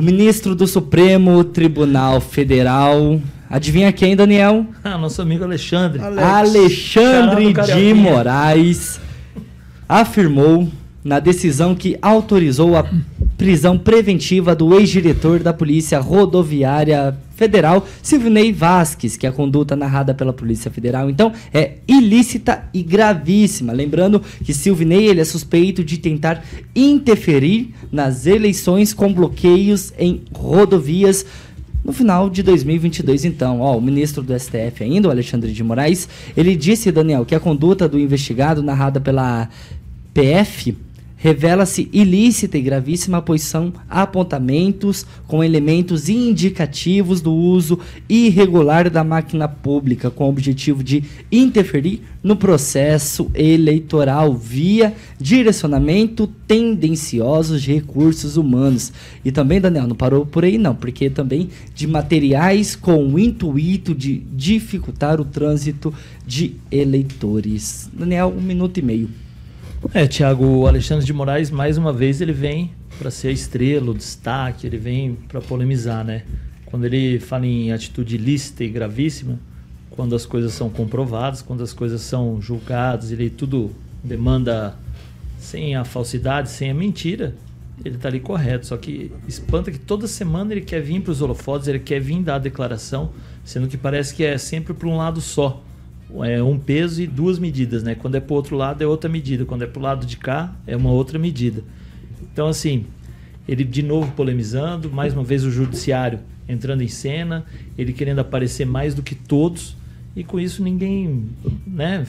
O ministro do Supremo Tribunal Federal, adivinha quem, Daniel? Nosso amigo Alexandre. Alexandre de Moraes afirmou na decisão que autorizou a prisão preventiva do ex-diretor da Polícia Rodoviária Federal, Silvinei Vasquez, que a conduta narrada pela Polícia Federal, então, é ilícita e gravíssima. Lembrando que Silvinei, ele é suspeito de tentar interferir nas eleições com bloqueios em rodovias no final de 2022, então. O ministro do STF ainda, o Alexandre de Moraes, ele disse, Daniel, que a conduta do investigado narrada pela PF revela-se ilícita e gravíssima, pois são apontamentos com elementos indicativos do uso irregular da máquina pública, com o objetivo de interferir no processo eleitoral via direcionamento tendencioso de recursos humanos. E também, Daniel, não parou por aí não, porque também de materiais com o intuito de dificultar o trânsito de eleitores. Daniel, 1 minuto e meio. Tiago, o Alexandre de Moraes, mais uma vez, ele vem para ser a estrela, o destaque, ele vem para polemizar, né? Quando ele fala em atitude ilícita e gravíssima, quando as coisas são comprovadas, quando as coisas são julgadas, ele tudo demanda sem a falsidade, sem a mentira, ele está ali correto. Só que espanta que toda semana ele quer vir para os holofotes, ele quer vir dar a declaração, sendo que parece que é sempre para um lado só. É um peso e 2 medidas, né? Quando é para o outro lado é outra medida, quando é para o lado de cá é uma outra medida. Então, assim, ele de novo polemizando, mais uma vez o judiciário entrando em cena, ele querendo aparecer mais do que todos, e com isso ninguém, né?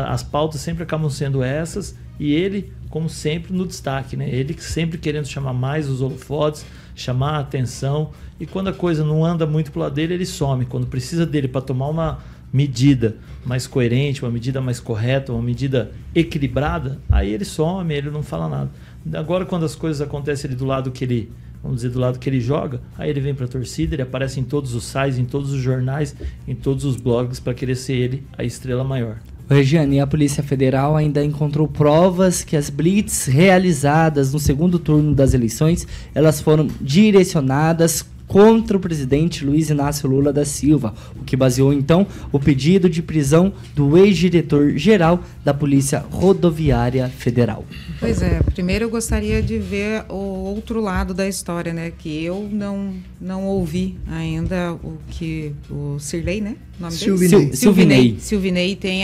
As pautas sempre acabam sendo essas, e ele, como sempre, no destaque, né? Ele sempre querendo chamar mais os holofotes, chamar a atenção, e quando a coisa não anda muito pro lado dele, ele some. Quando precisa dele para tomar uma medida mais coerente, uma medida mais correta, uma medida equilibrada, aí ele some, ele não fala nada. Agora, quando as coisas acontecem ali do lado que ele, vamos dizer, do lado que ele joga, aí ele vem para a torcida, ele aparece em todos os sites, em todos os jornais, em todos os blogs, para querer ser ele a estrela maior. Regiane, a Polícia Federal ainda encontrou provas que as blitz realizadas no segundo turno das eleições, elas foram direcionadas contra o presidente Luiz Inácio Lula da Silva, o que baseou então o pedido de prisão do ex-diretor-geral da Polícia Rodoviária Federal. Pois é, primeiro eu gostaria de ver o outro lado da história, né, que eu não ouvi ainda o que o Sirlei, né? O nome dele? Silvinei tem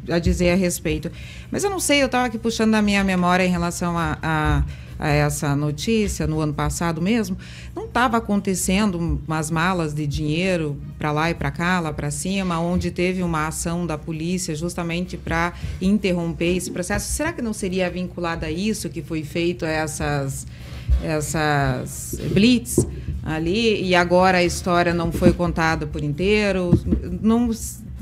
a dizer a respeito. Mas eu não sei, eu estava aqui puxando na minha memória em relação a essa notícia, no ano passado mesmo, não estava acontecendo umas malas de dinheiro para lá e para cá, lá para cima, onde teve uma ação da polícia justamente para interromper esse processo? Será que não seria vinculado a isso que foi feito, a essas blitz ali, e agora a história não foi contada por inteiro? Não,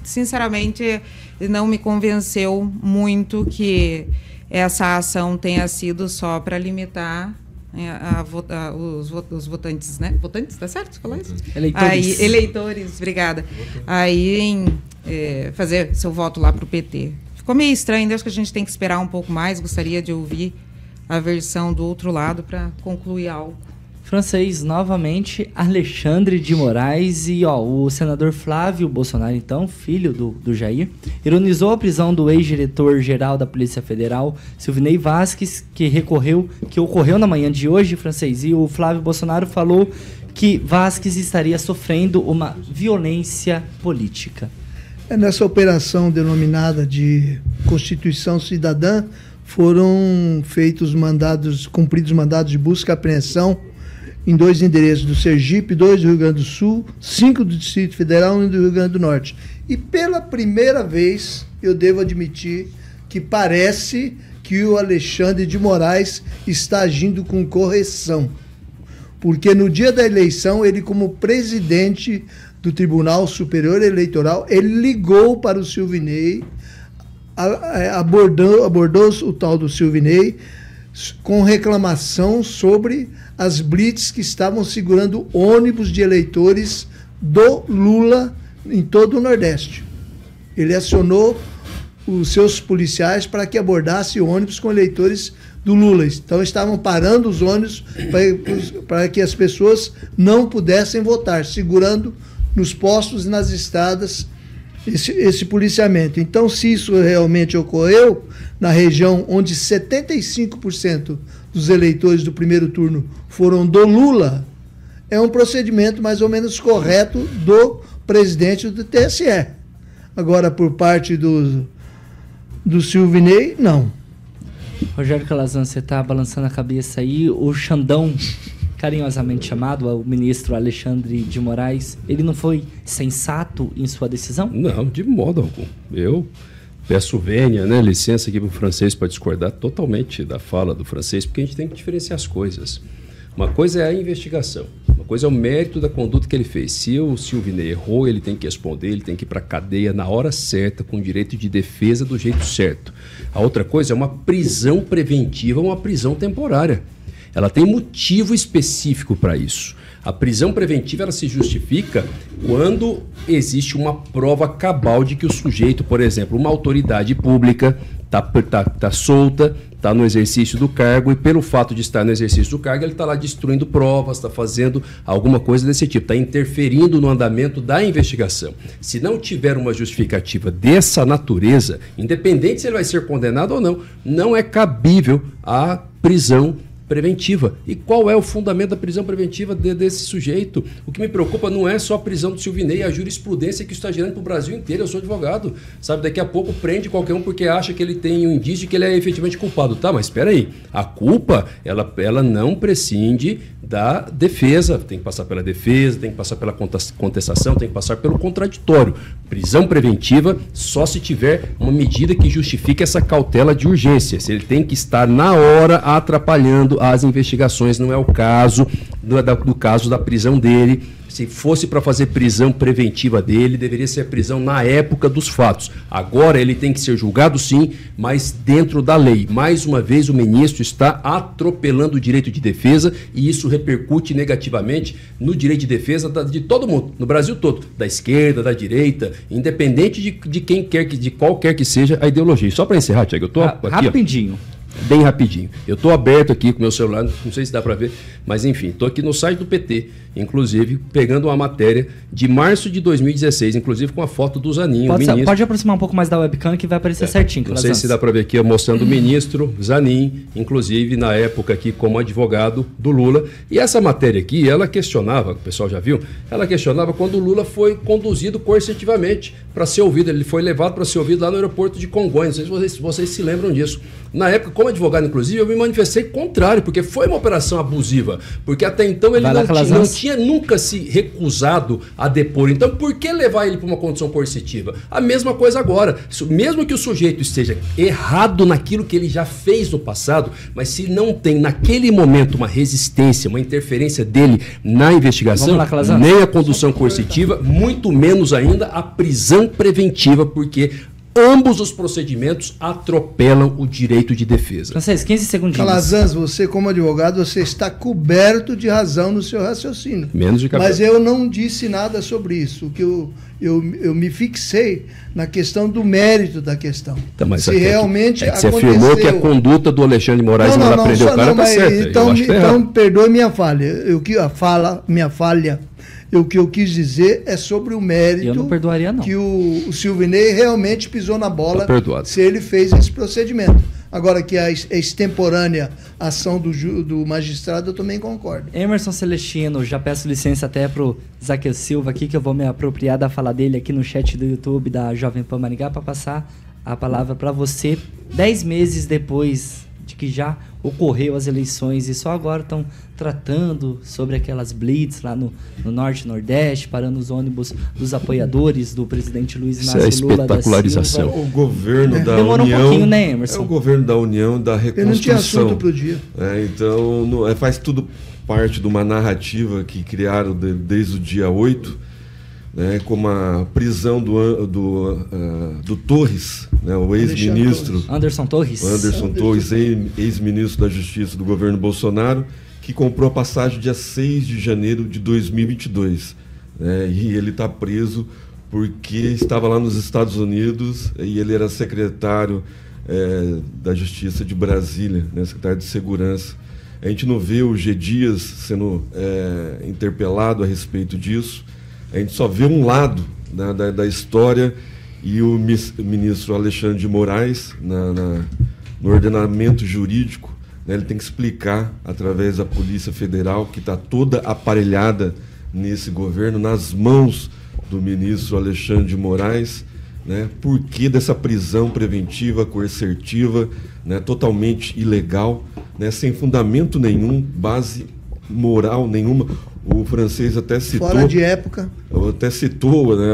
sinceramente, não me convenceu muito que essa ação tenha sido só para limitar os votantes, né? Votantes, tá certo falar isso? Eleitores. Eleitores, obrigada. Aí em fazer seu voto lá para o PT. Ficou meio estranho, acho que a gente tem que esperar um pouco mais. Gostaria de ouvir a versão do outro lado para concluir algo. Francês, novamente, Alexandre de Moraes e o senador Flávio Bolsonaro, então, filho do Jair, ironizou a prisão do ex-diretor-geral da Polícia Federal, Silvinei Vasquez, que ocorreu na manhã de hoje, Francês, e o Flávio Bolsonaro falou que Vasquez estaria sofrendo uma violência política. Nessa operação denominada de Constituição Cidadã, foram cumpridos mandados de busca e apreensão em 2 endereços do Sergipe, 2 do Rio Grande do Sul, 5 do Distrito Federal e 1 do Rio Grande do Norte. E pela primeira vez, eu devo admitir que parece que o Alexandre de Moraes está agindo com correção. Porque no dia da eleição, ele, como presidente do Tribunal Superior Eleitoral, ele ligou para o Silvinei, abordou o tal do Silvinei com reclamação sobre as blitz que estavam segurando ônibus de eleitores do Lula em todo o Nordeste. Ele acionou os seus policiais para que abordasse ônibus com eleitores do Lula. Então, estavam parando os ônibus para que as pessoas não pudessem votar, segurando nos postos e nas estradas esse policiamento. Então, se isso realmente ocorreu na região onde 75% dos eleitores do primeiro turno foram do Lula, é um procedimento mais ou menos correto do presidente do TSE. Agora, por parte do Silvinei, não. Rogério Calazans, você está balançando a cabeça aí. O Xandão, carinhosamente chamado, o ministro Alexandre de Moraes, ele não foi sensato em sua decisão? Não, de modo algum. Eu peço vênia, né, licença aqui para o francês para discordar totalmente da fala do francês, porque a gente tem que diferenciar as coisas. Uma coisa é a investigação, uma coisa é o mérito da conduta que ele fez. Se o Silvinei errou, ele tem que responder, ele tem que ir para a cadeia na hora certa, com direito de defesa do jeito certo. A outra coisa é uma prisão preventiva, uma prisão temporária. Ela tem motivo específico para isso. A prisão preventiva ela se justifica quando existe uma prova cabal de que o sujeito, por exemplo, uma autoridade pública, está solta, está no exercício do cargo, e pelo fato de estar no exercício do cargo, ele está lá destruindo provas, está fazendo alguma coisa desse tipo, está interferindo no andamento da investigação. Se não tiver uma justificativa dessa natureza, independente se ele vai ser condenado ou não, não é cabível a prisão preventiva. E qual é o fundamento da prisão preventiva desse sujeito? O que me preocupa não é só a prisão do Silvinei, é a jurisprudência que está girando para o Brasil inteiro. Eu sou advogado, sabe? Daqui a pouco prende qualquer um porque acha que ele tem um indício de que ele é efetivamente culpado. Tá, mas espera aí. A culpa, ela não prescinde da defesa. Tem que passar pela defesa, tem que passar pela contestação, tem que passar pelo contraditório. Prisão preventiva só se tiver uma medida que justifique essa cautela de urgência. Se ele tem que estar na hora atrapalhando as investigações, não é o caso do caso da prisão dele. Se fosse para fazer prisão preventiva dele, deveria ser a prisão na época dos fatos. Agora ele tem que ser julgado sim, mas dentro da lei. Mais uma vez o ministro está atropelando o direito de defesa e isso repercute negativamente no direito de defesa de todo mundo, no Brasil todo, da esquerda, da direita, independente de quem quer de qualquer que seja a ideologia. Só para encerrar, Tiago, eu estou aqui, rapidinho. Bem rapidinho. Eu estou aberto aqui com o meu celular, não sei se dá para ver, mas enfim, estou aqui no site do PT, inclusive, pegando uma matéria de março de 2016, inclusive com a foto do Zanin, o ministro. Pode aproximar um pouco mais da webcam que vai aparecer certinho. Não sei se dá para ver aqui, mostrando o ministro Zanin, inclusive na época aqui como advogado do Lula. E essa matéria aqui, ela questionava, o pessoal já viu, ela questionava quando o Lula foi conduzido coercitivamente para ser ouvido. Ele foi levado para ser ouvido lá no aeroporto de Congonhas. Não sei se vocês se lembram disso. Na época, como advogado, inclusive, eu me manifestei contrário, porque foi uma operação abusiva. Porque até então ele não tinha nunca se recusado a depor. Então, por que levar ele para uma condição coercitiva? A mesma coisa agora. Mesmo que o sujeito esteja errado naquilo que ele já fez no passado, mas se não tem naquele momento uma resistência, uma interferência dele na investigação, nem a condução coercitiva, muito menos ainda a prisão preventiva, porque ambos os procedimentos atropelam o direito de defesa. Francês, 15 segundinhos. Calazans, você como advogado, você está coberto de razão no seu raciocínio. Menos de cabelo. Mas eu não disse nada sobre isso. O que eu me fixei na questão do mérito da questão. Tá, mas se realmente você afirmou que a conduta do Alexandre de Moraes não prendeu o cara, tá certo. Então perdoe minha falha. O que eu quis dizer é sobre o mérito. Eu não perdoaria, não. Que o Silvinei realmente pisou na bola se ele fez esse procedimento. Agora, que a extemporânea ação do magistrado, eu também concordo. Emerson Celestino, já peço licença até pro Zaqueu Silva aqui, que eu vou me apropriar da fala dele aqui no chat do YouTube da Jovem Pan Maringá, para passar a palavra para você. 10 meses depois de que já ocorreu as eleições e só agora estão tratando sobre aquelas blitz lá no Norte e Nordeste, parando os ônibus dos apoiadores do presidente Luiz Inácio Lula da Silva. O governo da Demorou União, um pouquinho, né, Emerson? É o governo da União, da reconstrução. Eu não tinha assunto pro dia. Então, faz tudo parte de uma narrativa que criaram desde o dia 8, como a prisão do Torres, o ex-ministro Anderson Torres, ex-ministro da Justiça do governo Bolsonaro, que comprou a passagem dia 6 de janeiro de 2022. E ele está preso porque estava lá nos Estados Unidos e ele era secretário da Justiça de Brasília, né, secretário de Segurança. A gente não vê o G. Dias sendo interpelado a respeito disso. A gente só vê um lado, né, da história, e o ministro Alexandre de Moraes, no ordenamento jurídico, né, ele tem que explicar, através da Polícia Federal, que está toda aparelhada nesse governo, nas mãos do ministro Alexandre de Moraes, né, por que dessa prisão preventiva, coercitiva, né, totalmente ilegal, né, sem fundamento nenhum, base moral nenhuma. O francês até citou... Fora de época. Até citou, né,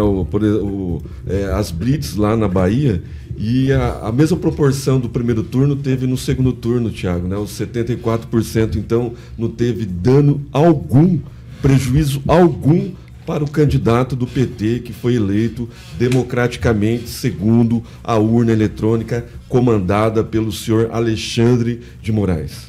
as blitz lá na Bahia, e a mesma proporção do primeiro turno teve no segundo turno, Thiago, né, os 74%. Então, não teve dano algum, prejuízo algum para o candidato do PT, que foi eleito democraticamente, segundo a urna eletrônica comandada pelo senhor Alexandre de Moraes.